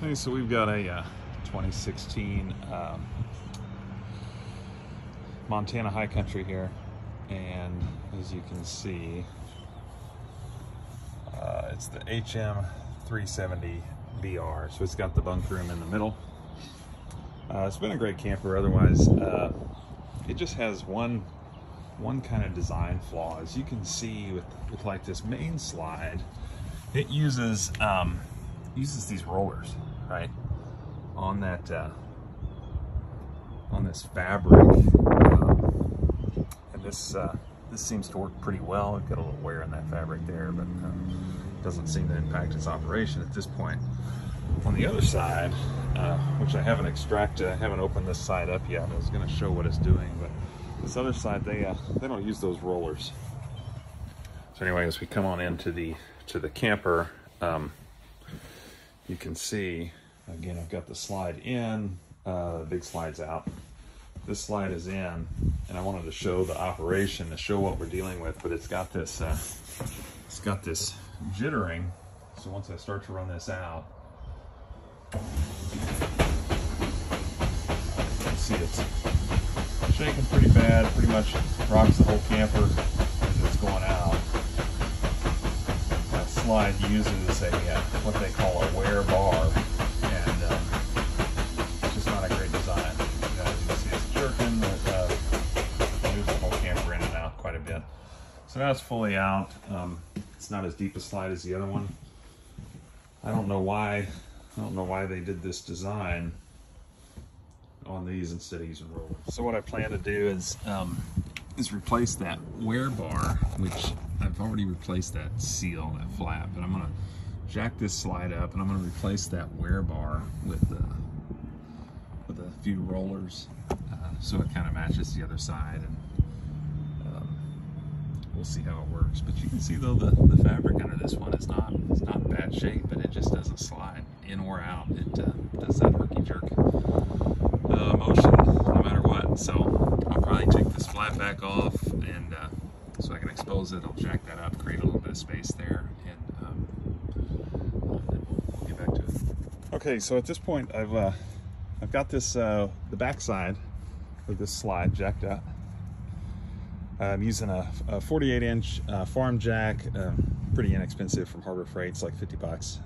Okay, so we've got a 2016 Montana High Country here, and as you can see, it's the HM 370 BR, so it's got the bunk room in the middle. It's been a great camper. Otherwise, it just has one kind of design flaw. As you can see with like this main slide, it uses these rollers, right, on that on this fabric, and this seems to work pretty well. We've got a little wear in that fabric there, but doesn't seem to impact its operation at this point. On the other side, which I haven't extracted, I haven't opened this side up yet. I was going to show what it's doing, but this other side, they don't use those rollers. So anyway, as we come on into the camper, you can see again, I've got the slide in, the big slide's out. This slide is in, and I wanted to show the operation, to show what we're dealing with. But it's got this jittering. So once I start to run this out, you can see it's shaking pretty bad. Pretty much rocks the whole camper as it's going out. That slide uses a what they call a wear bar, and it's just not a great design. As you can see, it's jerking. It moves the whole camper in and out quite a bit. So now it's fully out. It's not as deep a slide as the other one. I don't know why they did this design on these instead of using rollers. So what I plan to do is replace that wear bar, which I've already replaced that seal, that flap, but I'm gonna jack this slide up and I'm gonna replace that wear bar with a few rollers, so it kind of matches the other side, and we'll see how it works. But you can see though the fabric under this one is not in bad shape, but it just doesn't slide in or out. It does that herky jerk motion no matter what. So I'll probably take this flap back off, and so I can expose it. I'll jack that up, create a little bit of space there, and then we'll get back to it. Okay, so at this point I've got this the back side of this slide jacked up. I'm using a 48-inch farm jack, pretty inexpensive from Harbor Freight. It's like 50 bucks.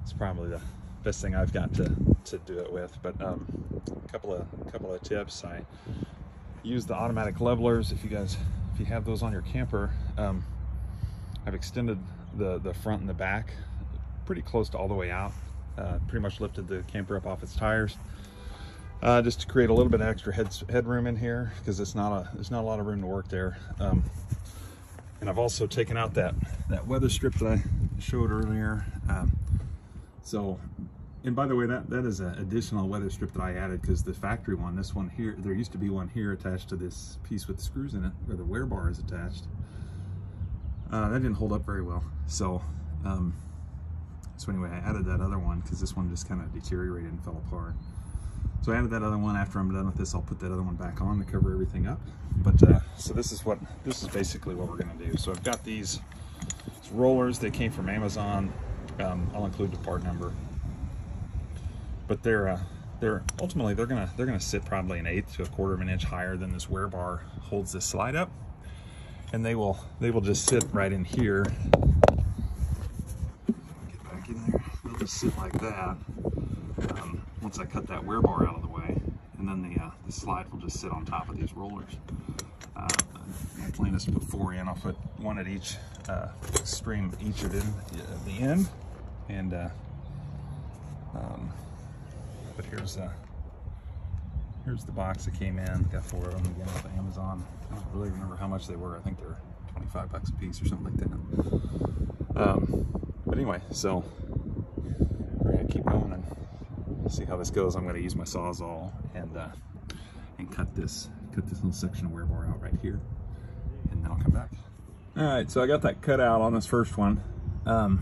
It's probably the best thing I've got to do it with. But a couple of tips. I use the automatic levelers. If you have those on your camper, I've extended the front and the back pretty close to all the way out. Pretty much lifted the camper up off its tires. Just to create a little bit of extra headroom in here, because there's not a lot of room to work there. And I've also taken out that weather strip that I showed earlier. And by the way, that is an additional weather strip that I added, because the factory one, this one here, there used to be one here attached to this piece with the screws in it, where the wear bar is attached. That didn't hold up very well. So anyway, I added that other one because this one just kind of deteriorated and fell apart. So I added that other one. After I'm done with this, I'll put that other one back on to cover everything up. But so this is basically what we're gonna do. So I've got these rollers. They came from Amazon. I'll include the part number. But they're ultimately they're gonna sit probably an 1/8 to 1/4 of an inch higher than this wear bar holds this slide up, and they will just sit right in here. Get back in there. They'll just sit like that. Once I cut that wear bar out of the way, and then the slide will just sit on top of these rollers. My plan is to put 4 in. I'll put one at each extreme, each at the end, and but here's the box that came in. Got 4 of them again off of Amazon. I don't really remember how much they were. I think they're 25 bucks a piece or something like that. But anyway, so we're gonna keep going and see how this goes. I'm going to use my Sawzall and cut this little section of wear bar out right here, and then I'll come back. All right, so I got that cut out on this first one. A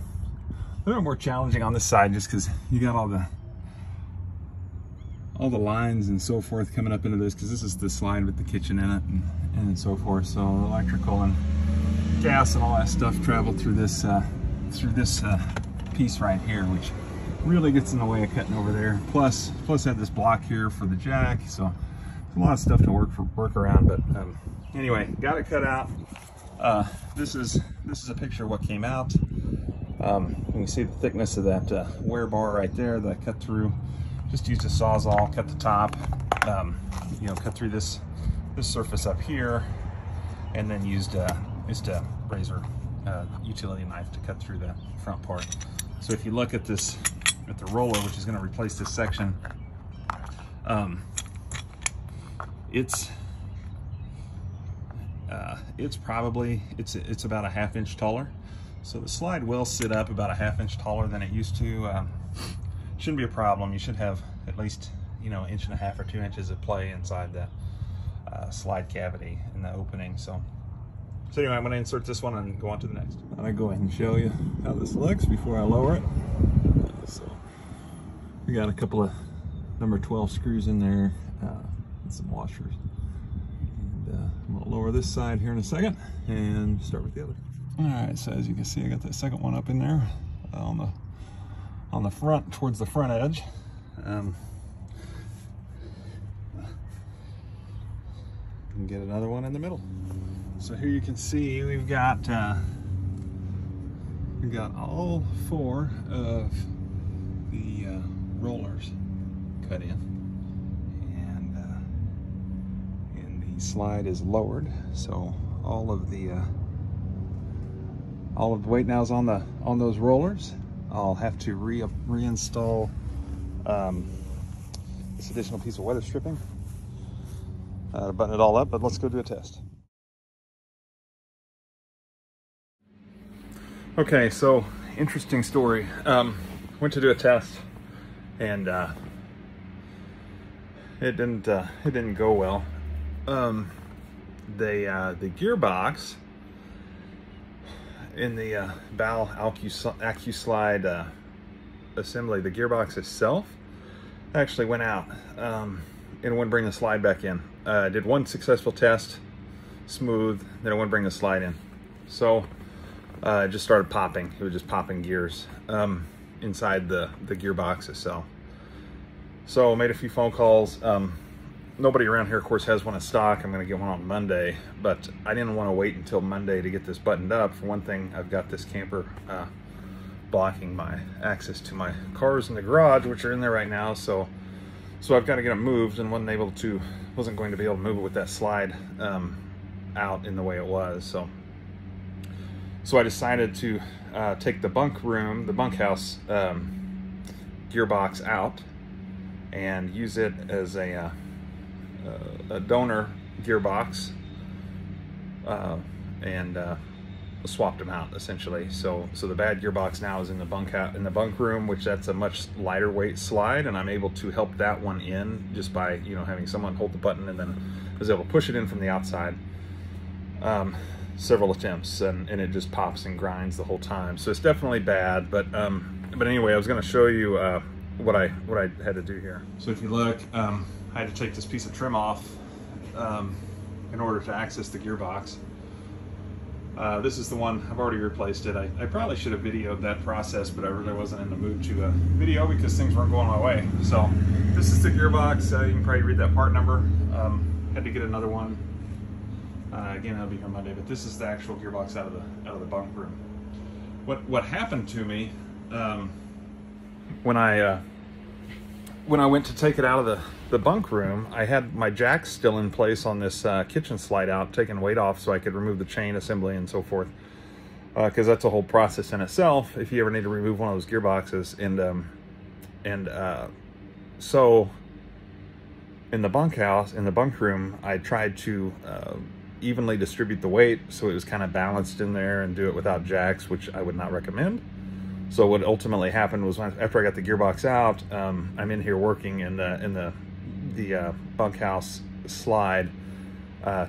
little more challenging on this side, just because you got all the lines and so forth coming up into this, because this is the slide with the kitchen in it and so forth. So electrical and gas and all that stuff traveled through this piece right here, which really gets in the way of cutting over there. Plus I had this block here for the jack, so a lot of stuff to work around. But anyway, got it cut out. This is a picture of what came out. You can see the thickness of that wear bar right there that I cut through. Just used a Sawzall, cut the top, you know, cut through this surface up here, and then used just a razor utility knife to cut through that front part. So if you look at this, at the roller, which is going to replace this section, it's probably it's about a ½ inch taller. So the slide will sit up about a ½ inch taller than it used to. Shouldn't be a problem. You should have at least, you know, 1.5 inches or 2 inches of play inside the slide cavity in the opening. So anyway, I'm going to insert this one and go on to the next. I'm going to go ahead and show you how this looks before I lower it. So we got a couple of number 12 screws in there and some washers. And I'm going to lower this side here in a second and start with the other. All right, so as you can see, I got that second one up in there on the front, towards the front edge. And get another one in the middle. So here you can see we've got all 4 of the rollers cut in, and the slide is lowered. So all of the weight now is on those rollers. I'll have to reinstall this additional piece of weather stripping to button it all up, but let's go do a test. Okay, so interesting story. Went to do a test, and it didn't go well. The gearbox in the Bal Accu Slide assembly, the gearbox itself actually went out and wouldn't bring the slide back in. I did one successful test, smooth, then it wouldn't bring the slide in. So it just started popping. It was just popping gears inside the gearbox itself. So I made a few phone calls. Nobody around here, of course, has one in stock. I'm going to get one on Monday, but I didn't want to wait until Monday to get this buttoned up. For one thing, I've got this camper blocking my access to my cars in the garage, which are in there right now. So I've got to get them moved, and wasn't going to be able to move it with that slide out in the way it was. So I decided to take the bunkhouse gearbox out and use it as a donor gearbox, and swapped them out essentially. So the bad gearbox now is in the bunk room, which that's a much lighter weight slide, and I'm able to help that one in just by, you know, having someone hold the button, and then I was able to push it in from the outside. Several attempts, and it just pops and grinds the whole time. So it's definitely bad, but anyway, I was going to show you what I had to do here. So if you look, I had to take this piece of trim off in order to access the gearbox. This is the one, I've already replaced it. I probably should have videoed that process, but I really wasn't in the mood to video because things weren't going my way. So this is the gearbox. You can probably read that part number. Had to get another one. Again, that'll be here Monday, but this is the actual gearbox out of the bunk room. What happened to me when I went to take it out of the bunk room, I had my jacks still in place on this kitchen slide out, taking weight off so I could remove the chain assembly and so forth, because that's a whole process in itself if you ever need to remove one of those gearboxes. So in the bunk room, I tried to evenly distribute the weight so it was kind of balanced in there, and do it without jacks, which I would not recommend. So what ultimately happened was, after I got the gearbox out, I'm in here working, and the bunkhouse slide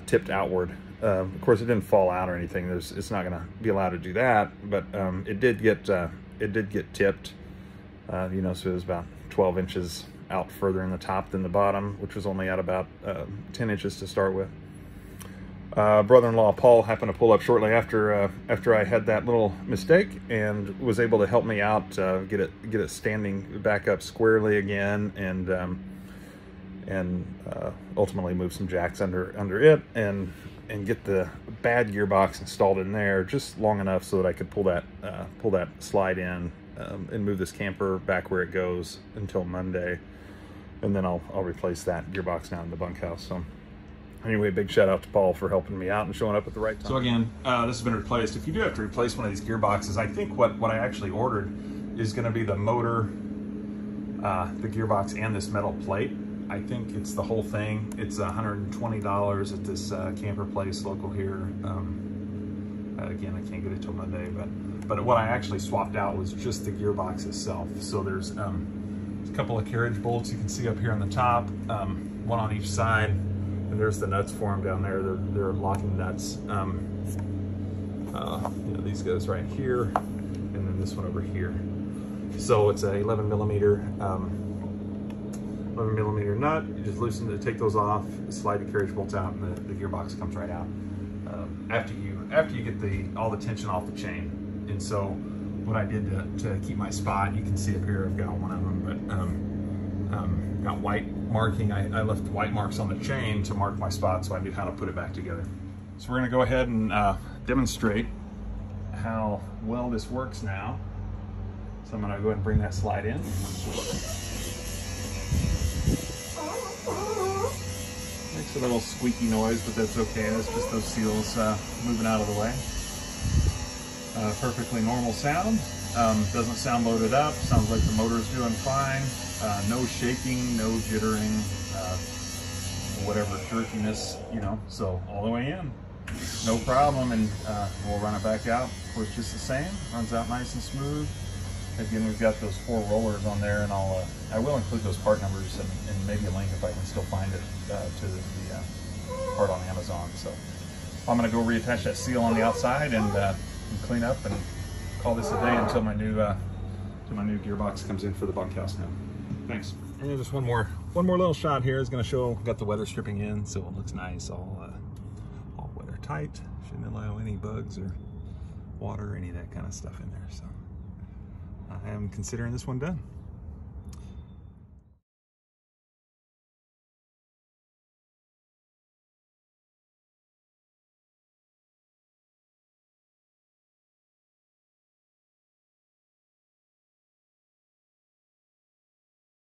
tipped outward. Of course, it didn't fall out or anything. It's not going to be allowed to do that, but it did get tipped. You know, so it was about 12 inches out further in the top than the bottom, which was only at about 10 inches to start with. Brother-in-law Paul happened to pull up shortly after I had that little mistake, and was able to help me out, get it standing back up squarely again, and ultimately move some jacks under it, and get the bad gearbox installed in there just long enough so that I could pull that slide in, and move this camper back where it goes until Monday, and then I'll replace that gearbox down in the bunkhouse. So anyway, big shout out to Paul for helping me out and showing up at the right time. So again, this has been replaced. If you do have to replace one of these gearboxes, I think what I actually ordered is going to be the motor, the gearbox, and this metal plate. I think it's the whole thing. It's $120 at this camper place local here. Again, I can't get it till Monday, but what I actually swapped out was just the gearbox itself. So there's a couple of carriage bolts you can see up here on the top, one on each side. And there's the nuts for them down there. They're locking nuts. You know, these guys right here, and then this one over here. So it's a 11 millimeter nut. You just loosen it, take those off, slide the carriage bolts out, and the gearbox comes right out. After you get all the tension off the chain. And so what I did to keep my spot, you can see up here, I've got one of them, but got white marking. I left white marks on the chain to mark my spot so I knew how to put it back together. So we're gonna go ahead and demonstrate how well this works now. So I'm gonna go ahead and bring that slide in. Makes a little squeaky noise, but that's okay. That's just those seals moving out of the way. Perfectly normal sound. Doesn't sound loaded up. Sounds like the motor's doing fine. No shaking, no jittering, whatever jerkiness, you know, so all the way in. No problem, and we'll run it back out. Of course, just the same. Runs out nice and smooth. Again, we've got those 4 rollers on there, and I will include those part numbers and maybe a link if I can still find it to the part on Amazon. So I'm going to go reattach that seal on the outside and clean up and call this a day until my new gearbox comes in for the bunkhouse now. Thanks. And just one more little shot here is going to show got the weather stripping in, so it looks nice, all weather tight. Shouldn't allow any bugs or water or any of that kind of stuff in there. So I am considering this one done.